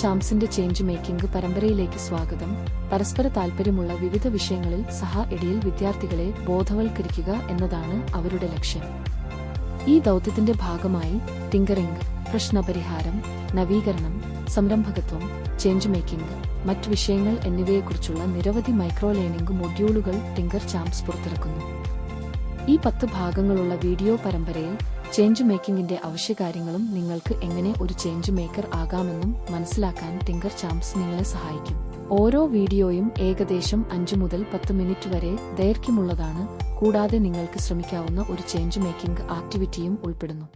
ചാംസിന്റെ change making പരമ്പരയിലേക്ക് സ്വാഗതം. പരസ്പര താൽപര്യമുള്ള വിവിധ വിഷയങ്ങളിൽ ഇടയിൽ വിദ്യാർത്ഥികളെ ബോധവൽക്കരിക്കുക എന്നതാണ് അവരുടെ ലക്ഷ്യം. ഈ ദൗത്യത്തിന്റെ ഭാഗമായി ടിങ്കറിംഗ്, പ്രശ്നപരിഹാരം, നവീകരണം, സംരംഭകത്വം, ചേഞ്ച് മേക്കിംഗ്, മറ്റ് വിഷയങ്ങൾ എന്നിവയെക്കുറിച്ചുള്ള നിരവധി മൈക്രോ ലേണിംഗ് മൊഡ്യൂളുകൾ ടിങ്കർ ചാംസ് പുറത്തിറക്കുന്നു. ഈ 10 ഭാഗങ്ങളുള്ള വീഡിയോ പരമ്പരയിൽ ചേഞ്ച് മേക്കിംഗിന്റെ അവശ്യകാര്യങ്ങളും നിങ്ങൾക്ക് എങ്ങനെ ഒരു ചേഞ്ച് മേക്കർ ആകാമെന്നും മനസ്സിലാക്കാൻ ടിങ്കർ ചാംസ് നിങ്ങളെ സഹായിക്കും. ഓരോ വീഡിയോയും ഏകദേശം 5 മുതൽ 10 മിനിറ്റ് വരെ ദൈർഘ്യമുള്ളതാണ്. കൂടാതെ നിങ്ങൾക്ക് ശ്രമിക്കാവുന്ന ഒരു ചേഞ്ച് മേക്കിംഗ് ആക്ടിവിറ്റിയും ഉൾപ്പെടുന്നു.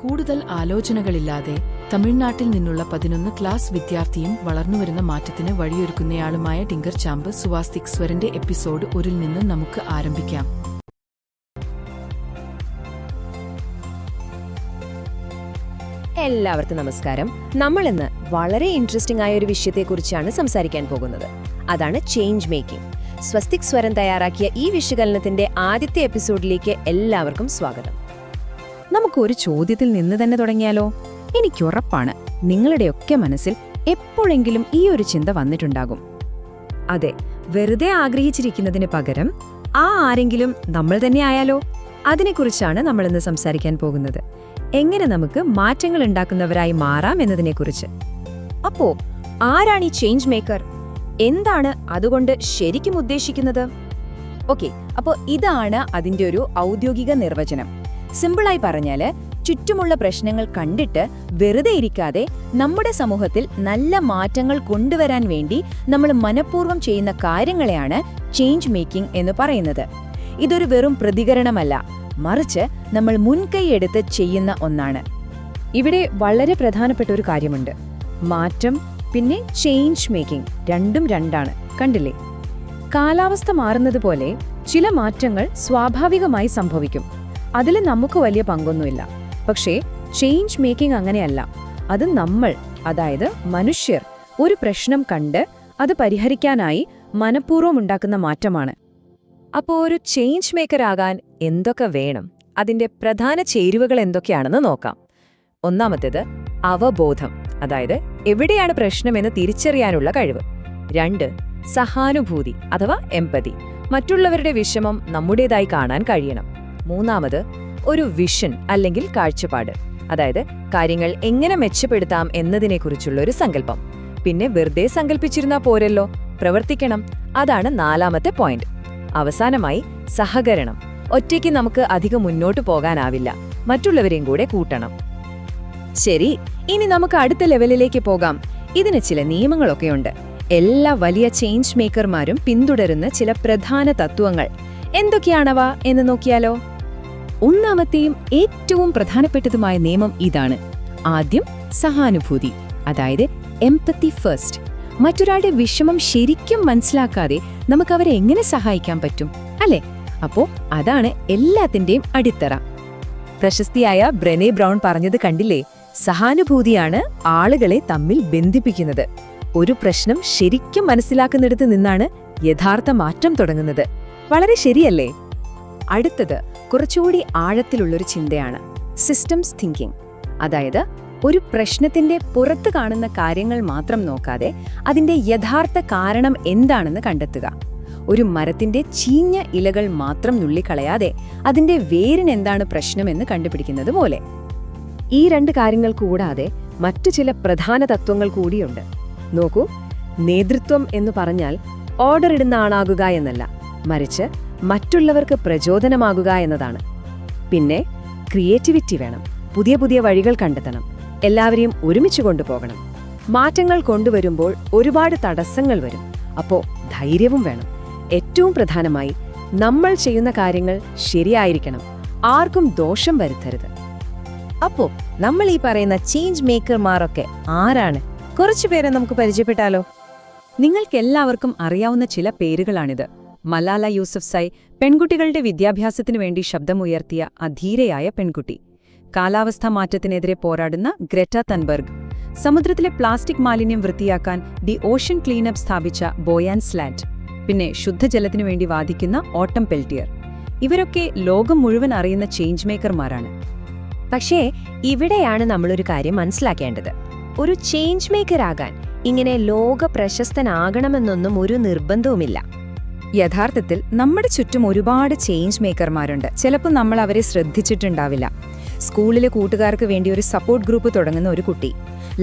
കൂടുതൽ ആലോചനകളില്ലാതെ തമിഴ്നാട്ടിൽ നിന്നുള്ള 11 ക്ലാസ് വിദ്യാർത്ഥിയും വളർന്നുവരുന്ന മാറ്റത്തിന് വഴിയൊരുക്കുന്നയാളുമായ ടിങ്കർ ചാംസ് സുവാസ്തിക് സ്വരന്റെ എപ്പിസോഡ് 1 നിന്ന് നമുക്ക് ആരംഭിക്കാം. എല്ലാവർക്കും നമസ്കാരം. നമ്മൾ ഇന്ന് വളരെ ഇൻട്രസ്റ്റിംഗ് ആയ ഒരു വിഷയത്തെക്കുറിച്ചാണ് സംസാരിക്കാൻ പോകുന്നത്. അതാണ് ചേഞ്ച് മേക്കിംഗ്. സ്വസ്തിക് സ്വരം തയ്യാറാക്കിയ ഈ വിശകലനത്തിന്റെ ആദ്യത്തെ എപ്പിസോഡിലേക്ക് എല്ലാവർക്കും സ്വാഗതം. നമുക്കൊരു ചോദ്യത്തിൽ നിന്ന് തന്നെ തുടങ്ങിയാലോ? എനിക്കുറപ്പാണ് നിങ്ങളുടെയൊക്കെ മനസ്സിൽ എപ്പോഴെങ്കിലും ഈ ഒരു ചിന്ത വന്നിട്ടുണ്ടാകും. അതെ, വെറുതെ ആഗ്രഹിച്ചിരിക്കുന്നതിന് പകരം ആ ആരെങ്കിലും നമ്മൾ തന്നെ ആയാലോ? അതിനെക്കുറിച്ചാണ് നമ്മളിന്ന് സംസാരിക്കാൻ പോകുന്നത്. എങ്ങനെ നമുക്ക് മാറ്റങ്ങൾ ഉണ്ടാക്കുന്നവരായി മാറാം എന്നതിനെക്കുറിച്ച്. അപ്പോ ആരാണ് ഈ ചേഞ്ച് മേക്കർ? എന്താണ് അതുകൊണ്ട് ശരിക്കും ഉദ്ദേശിക്കുന്നത്? ഓക്കെ, അപ്പോൾ ഇതാണ് അതിന്റെ ഒരു ഔദ്യോഗിക നിർവചനം. സിമ്പിളായി പറഞ്ഞാല്, ചുറ്റുമുള്ള പ്രശ്നങ്ങൾ കണ്ടിട്ട് വെറുതെ ഇരിക്കാതെ നമ്മുടെ സമൂഹത്തിൽ നല്ല മാറ്റങ്ങൾ കൊണ്ടുവരാൻ വേണ്ടി നമ്മൾ മനഃപൂർവ്വം ചെയ്യുന്ന കാര്യങ്ങളെയാണ് ചേഞ്ച് മേക്കിംഗ് എന്ന് പറയുന്നത്. ഇതൊരു വെറും പ്രതികരണമല്ല, മറിച്ച് നമ്മൾ മുൻകൈയെടുത്ത് ചെയ്യുന്ന ഒന്നാണ്. ഇവിടെ വളരെ പ്രധാനപ്പെട്ട ഒരു കാര്യമുണ്ട്. മാറ്റം പിന്നെ ചേഞ്ച് മേക്കിംഗ് രണ്ടും രണ്ടാണ്. കണ്ടില്ലേ? കാലാവസ്ഥ മാറുന്നത് പോലെ ചില മാറ്റങ്ങൾ സ്വാഭാവികമായി സംഭവിക്കും. അതിൽ നമുക്ക് വലിയ പങ്കൊന്നുമില്ല. പക്ഷേ ചേഞ്ച് മേക്കിംഗ് അങ്ങനെയല്ല. അത് നമ്മൾ, അതായത് മനുഷ്യർ, ഒരു പ്രശ്നം കണ്ട് അത് പരിഹരിക്കാനായി മനഃപൂർവ്വം ഉണ്ടാക്കുന്ന മാറ്റമാണ്. അപ്പോൾ ഒരു ചേഞ്ച് മേക്കർ ആകാൻ എന്തൊക്കെ വേണം? അതിന്റെ പ്രധാന ചേരുവകൾ എന്തൊക്കെയാണെന്ന് നോക്കാം. ഒന്നാമത്തേത് അവബോധം, അതായത് എവിടെയാണ് പ്രശ്നമെന്ന് തിരിച്ചറിയാനുള്ള കഴിവ്. 2, സഹാനുഭൂതി അഥവാ എംപതി, മറ്റുള്ളവരുടെ വിഷമം നമ്മുടേതായി കാണാൻ കഴിയണം. 3, ഒരു വിഷൻ അല്ലെങ്കിൽ കാഴ്ചപ്പാട്, അതായത് കാര്യങ്ങൾ എങ്ങനെ മെച്ചപ്പെടുത്താം എന്നതിനെക്കുറിച്ചുള്ള ഒരു സങ്കല്പം. പിന്നെ വെറുതെ സങ്കല്പിച്ചിരുന്നാ പോരല്ലോ, പ്രവർത്തിക്കണം. അതാണ് 4ാമത്തെ പോയിന്റ്. അവസാനമായി സഹകരണം. ഒറ്റയ്ക്ക് നമുക്ക് അധികം മുന്നോട്ടു പോകാനാവില്ല, മറ്റുള്ളവരെയും കൂടെ കൂട്ടണം. ശരി, ഇനി നമുക്ക് അടുത്ത ലെവലിലേക്ക് പോകാം. ഇതിന് ചില നിയമങ്ങളൊക്കെയുണ്ട്. എല്ലാ വലിയ ചേഞ്ച് മേക്കർമാരും പിന്തുടരുന്ന ചില പ്രധാന തത്വങ്ങൾ എന്തൊക്കെയാണവ എന്ന് നോക്കിയാലോ? ഒന്നാമത്തെയും ഏറ്റവും പ്രധാനപ്പെട്ടതുമായ നിയമം ഇതാണ്. ആദ്യം സഹാനുഭൂതി, അതായത് എംപത്തി ഫസ്റ്റ്. മറ്റൊരാളുടെ വിഷമം ശരിക്കും മനസ്സിലാക്കാതെ നമുക്ക് അവരെ എങ്ങനെ സഹായിക്കാൻ പറ്റും, അല്ലേ? അപ്പോ അതാണ് എല്ലാത്തിന്റെയും അടിത്തറ. പ്രശസ്തിയായ ബ്രെനെ ബ്രൗൺ പറഞ്ഞത് കണ്ടില്ലേ? സഹാനുഭൂതിയാണ് ആളുകളെ തമ്മിൽ ബന്ധിപ്പിക്കുന്നത്. ഒരു പ്രശ്നം ശരിക്കും മനസ്സിലാക്കുന്നിടത്ത് നിന്നാണ് യഥാർത്ഥ മാറ്റം തുടങ്ങുന്നത്. വളരെ ശരിയല്ലേ? അടുത്തത് കുറച്ചുകൂടി ആഴത്തിലുള്ളൊരു ചിന്തയാണ് സിസ്റ്റംസ് തിങ്കിങ്. അതായത് ഒരു പ്രശ്നത്തിന്റെ പുറത്ത് കാണുന്ന കാര്യങ്ങൾ മാത്രം നോക്കാതെ അതിന്റെ യഥാർത്ഥ കാരണം എന്താണെന്ന് കണ്ടെത്തുക. ഒരു മരത്തിന്റെ ചീഞ്ഞ ഇലകൾ മാത്രം നുള്ളിക്കളയാതെ അതിന്റെ വേരിനെന്താണ് പ്രശ്നമെന്ന് കണ്ടുപിടിക്കുന്നത് പോലെ. ഈ 2 കാര്യങ്ങൾ കൂടാതെ മറ്റു ചില പ്രധാന തത്വങ്ങൾ കൂടിയുണ്ട്. നോക്കൂ, നേതൃത്വം എന്ന് പറഞ്ഞാൽ ഓർഡർ ഇടുന്ന ആളാകുക എന്നല്ല, മറിച്ച് മറ്റുള്ളവർക്ക് പ്രചോദനമാകുക എന്നതാണ്. പിന്നെ ക്രിയേറ്റിവിറ്റി വേണം. പുതിയ പുതിയ വഴികൾ കണ്ടെത്തണം. എല്ലാവരെയും ഒരുമിച്ച് കൊണ്ടുപോകണം. മാറ്റങ്ങൾ കൊണ്ടുവരുമ്പോൾ ഒരുപാട് തടസ്സങ്ങൾ വരും. അപ്പോ ധൈര്യവും വേണം. ഏറ്റവും പ്രധാനമായി നമ്മൾ ചെയ്യുന്ന കാര്യങ്ങൾ ശരിയായിരിക്കണം, ആർക്കും ദോഷം വരുത്തരുത്. അപ്പോ നമ്മൾ ഈ പറയുന്ന ചേഞ്ച് മേക്കർമാരൊക്കെ ആരാണ്? കുറച്ചുപേരെ നമുക്ക് പരിചയപ്പെട്ടാലോ? നിങ്ങൾക്കെല്ലാവർക്കും അറിയാവുന്ന ചില പേരുകളാണിത്. മലാല യൂസഫ്സായി, പെൺകുട്ടികളുടെ വിദ്യാഭ്യാസത്തിനു വേണ്ടി ശബ്ദമുയർത്തിയ അധീരയായ പെൺകുട്ടി. കാലാവസ്ഥാ മാറ്റത്തിനെതിരെ പോരാടുന്ന ഗ്രെറ്റ തൻബർഗ്. സമുദ്രത്തിലെ പ്ലാസ്റ്റിക് മാലിന്യം വൃത്തിയാക്കാൻ ദി ഓഷ്യൻ ക്ലീനപ്പ് സ്ഥാപിച്ച ബോയാൻ സ്ലാറ്റ്. പിന്നെ ശുദ്ധജലത്തിനു വേണ്ടി വാദിക്കുന്ന ഓട്ടം പെൽറ്റിയർ. ഇവരൊക്കെ ലോകം മുഴുവൻ അറിയുന്ന ചേഞ്ച് മേക്കർമാരാണ്. പക്ഷേ ഇവിടെയാണ് നമ്മളൊരു കാര്യം മനസ്സിലാക്കേണ്ടത്. ഒരു ചേഞ്ച് മേക്കർ ആകാൻ ഇങ്ങനെ ലോക പ്രശസ്തനാകണമെന്നൊന്നും ഒരു നിർബന്ധവുമില്ല. യഥാർത്ഥത്തിൽ നമ്മുടെ ചുറ്റും ഒരുപാട് ചേഞ്ച് മേക്കർമാരുണ്ട്. ചിലപ്പോൾ നമ്മൾ അവരെ ശ്രദ്ധിച്ചിട്ടുണ്ടാവില്ല. സ്കൂളിലെ കൂട്ടുകാർക്ക് വേണ്ടി ഒരു സപ്പോർട്ട് ഗ്രൂപ്പ് തുടങ്ങുന്ന ഒരു കുട്ടി,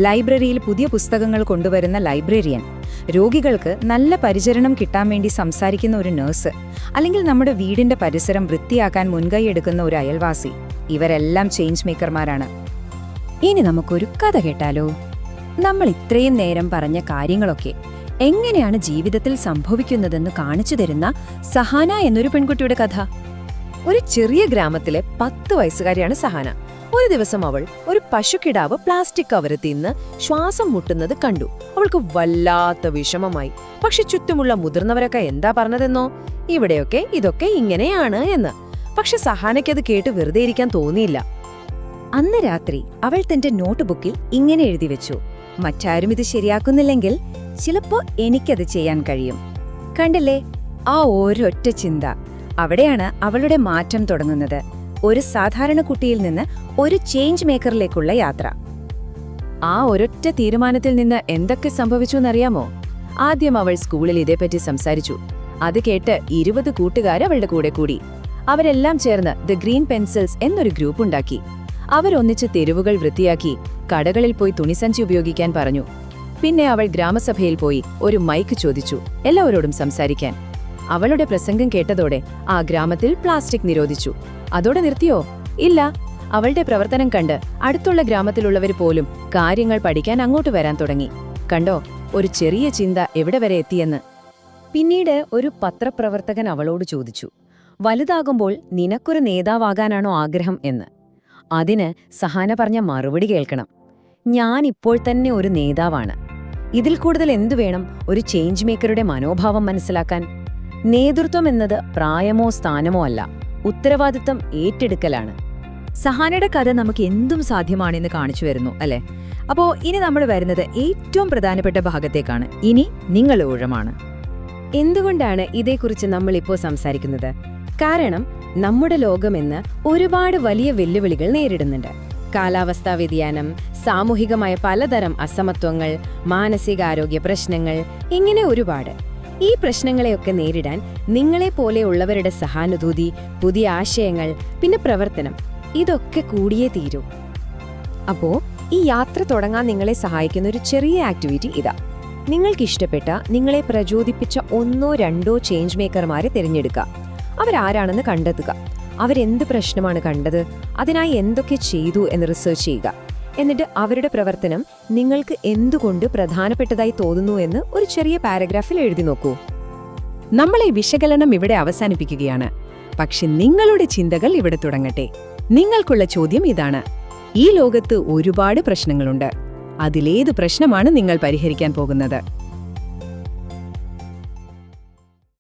ലൈബ്രറിയിൽ പുതിയ പുസ്തകങ്ങൾ കൊണ്ടുവരുന്ന ലൈബ്രറിയൻ, രോഗികൾക്ക് നല്ല പരിചരണം കിട്ടാൻ വേണ്ടി സംസാരിക്കുന്ന ഒരു നഴ്സ്, അല്ലെങ്കിൽ നമ്മുടെ വീടിന്റെ പരിസരം വൃത്തിയാക്കാൻ മുൻകൈയെടുക്കുന്ന ഒരു അയൽവാസി. ഇവരെല്ലാം ചേഞ്ച് മേക്കർമാരാണ്. ഇനി നമുക്കൊരു കഥ കേട്ടാലോ? നമ്മൾ ഇത്രയും നേരം പറഞ്ഞ കാര്യങ്ങളൊക്കെ എങ്ങനെയാണ് ജീവിതത്തിൽ സംഭവിക്കുന്നതെന്ന് കാണിച്ചു തരുന്ന സഹാന എന്നൊരു പെൺകുട്ടിയുടെ കഥ. ഒരു ചെറിയ ഗ്രാമത്തിലെ 10 വയസ്സുകാരിയാണ് സഹാന. ഒരു ദിവസം അവൾ ഒരു പശുക്കിടാവ് പ്ലാസ്റ്റിക് കവറ് തിന്ന് ശ്വാസം മുട്ടുന്നത് കണ്ടു. അവൾക്ക് വല്ലാത്ത വിഷമമായി. പക്ഷെ ചുറ്റുമുള്ള മുതിർന്നവരൊക്കെ എന്താ പറഞ്ഞതെന്നോ, ഇവിടെയൊക്കെ ഇതൊക്കെ ഇങ്ങനെയാണ് എന്ന്. പക്ഷെ സഹാനയ്ക്കത് കേട്ട് വെറുതെ ഇരിക്കാൻ തോന്നിയില്ല. അന്ന് രാത്രി അവൾ തന്റെ നോട്ട്ബുക്കിൽ ഇങ്ങനെ എഴുതി വെച്ചു: മറ്റാരും ഇത് ശരിയാക്കുന്നില്ലെങ്കിൽ ചിലപ്പോ എനിക്കത് ചെയ്യാൻ കഴിയും. കണ്ടില്ലേ, ആ ഒരൊറ്റ ചിന്ത. അവിടെയാണ് അവളുടെ മാറ്റം തുടങ്ങുന്നത്. ഒരു സാധാരണ കുട്ടിയിൽ നിന്ന് ഒരു ചേഞ്ച് മേക്കറിലേക്കുള്ള യാത്ര. ആ ഒരൊറ്റ തീരുമാനത്തിൽ നിന്ന് എന്തൊക്കെ സംഭവിച്ചു എന്നറിയാമോ? ആദ്യം അവൾ സ്കൂളിൽ ഇതേപ്പറ്റി സംസാരിച്ചു. അത് കേട്ട് 20 കൂട്ടുകാർ അവളുടെ കൂടെ കൂടി. അവരെല്ലാം ചേർന്ന് ദ ഗ്രീൻ പെൻസിൽസ് എന്നൊരു ഗ്രൂപ്പ് ഉണ്ടാക്കി. അവരൊന്നിച്ച് തെരുവുകൾ വൃത്തിയാക്കി, കടകളിൽ പോയി തുണിസഞ്ചി ഉപയോഗിക്കാൻ പറഞ്ഞു. പിന്നെ അവൾ ഗ്രാമസഭയിൽ പോയി ഒരു മൈക്ക് ചോദിച്ചു, എല്ലാവരോടും സംസാരിക്കാൻ. അവളുടെ പ്രസംഗം കേട്ടതോടെ ആ ഗ്രാമത്തിൽ പ്ലാസ്റ്റിക് നിരോധിച്ചു. അതോടെ നിർത്തിയോ? ഇല്ല. അവളുടെ പ്രവർത്തനം കണ്ട് അടുത്തുള്ള ഗ്രാമത്തിലുള്ളവർ പോലും കാര്യങ്ങൾ പഠിക്കാൻ അങ്ങോട്ട് വരാൻ തുടങ്ങി. കണ്ടോ, ഒരു ചെറിയ ചിന്ത എവിടെ വരെ എത്തിയെന്ന്. പിന്നീട് ഒരു പത്രപ്രവർത്തകൻ അവളോട് ചോദിച്ചു, വലുതാകുമ്പോൾ നിനക്കൊരു നേതാവാകാനാണോ ആഗ്രഹം എന്ന്. അതിന് സഹാന പറഞ്ഞ മറുപടി കേൾക്കണം: ഞാൻ ഇപ്പോൾ തന്നെ ഒരു നേതാവാണ്. ഇതിൽ കൂടുതൽ എന്തു വേണം ഒരു ചേഞ്ച് മേക്കറുടെ മനോഭാവം മനസ്സിലാക്കാൻ? നേതൃത്വം എന്നത് പ്രായമോ സ്ഥാനമോ അല്ല, ഉത്തരവാദിത്തം ഏറ്റെടുക്കലാണ്. സഹാനയുടെ കഥ നമുക്ക് എന്തും സാധ്യമാണെന്ന് കാണിച്ചു വരുന്നു, അല്ലേ? അപ്പോ ഇനി നമ്മൾ വരുന്നത് ഏറ്റവും പ്രധാനപ്പെട്ട ഭാഗത്തേക്കാണ്. ഇനി നിങ്ങൾ ഊഴമാണ്. എന്തുകൊണ്ടാണ് ഇതേക്കുറിച്ച് നമ്മളിപ്പോൾ സംസാരിക്കുന്നത്? കാരണം നമ്മുടെ ലോകമെന്ന് ഒരുപാട് വലിയ വെല്ലുവിളികൾ നേരിടുന്നുണ്ട്. കാലാവസ്ഥാ വ്യതിയാനം, സാമൂഹികമായ പലതരം അസമത്വങ്ങൾ, മാനസികാരോഗ്യ പ്രശ്നങ്ങൾ, ഇങ്ങനെ ഒരുപാട്. ഈ പ്രശ്നങ്ങളെയൊക്കെ നേരിടാൻ നിങ്ങളെപ്പോലെയുള്ളവരുടെ സഹാനുഭൂതി, പുതിയ ആശയങ്ങൾ, പിന്നെ പ്രവർത്തനം, ഇതൊക്കെ കൂടിയേ തീരൂ. അപ്പോ ഈ യാത്ര തുടങ്ങാൻ നിങ്ങളെ സഹായിക്കുന്ന ഒരു ചെറിയ ആക്ടിവിറ്റി ഇതാ. നിങ്ങൾക്കിഷ്ടപ്പെട്ട, നിങ്ങളെ പ്രചോദിപ്പിച്ച 1-2 ചേഞ്ച് മേക്കർമാരെ തിരഞ്ഞെടുക്കുക. അവരാരാണെന്ന് കണ്ടെത്തുക. അവരെന്ത് പ്രശ്നമാണ് കണ്ടത്, അതിനായി എന്തൊക്കെ ചെയ്തു എന്ന് റിസർച്ച് ചെയ്യുക. എന്നിട്ട് അവരുടെ പ്രവർത്തനം നിങ്ങൾക്ക് എന്തുകൊണ്ട് പ്രധാനപ്പെട്ടതായി തോന്നുന്നു എന്ന് ഒരു ചെറിയ പാരഗ്രാഫിൽ എഴുതി നോക്കൂ. നമ്മളെ വിശകലനം ഇവിടെ അവസാനിപ്പിക്കുകയാണ്. പക്ഷെ നിങ്ങളുടെ ചിന്തകൾ ഇവിടെ തുടങ്ങട്ടെ. നിങ്ങൾക്കുള്ള ചോദ്യം ഇതാണ്: ഈ ലോകത്ത് ഒരുപാട് പ്രശ്നങ്ങളുണ്ട്. അതിലേത് പ്രശ്നമാണ് നിങ്ങൾ പരിഹരിക്കാൻ പോകുന്നത്?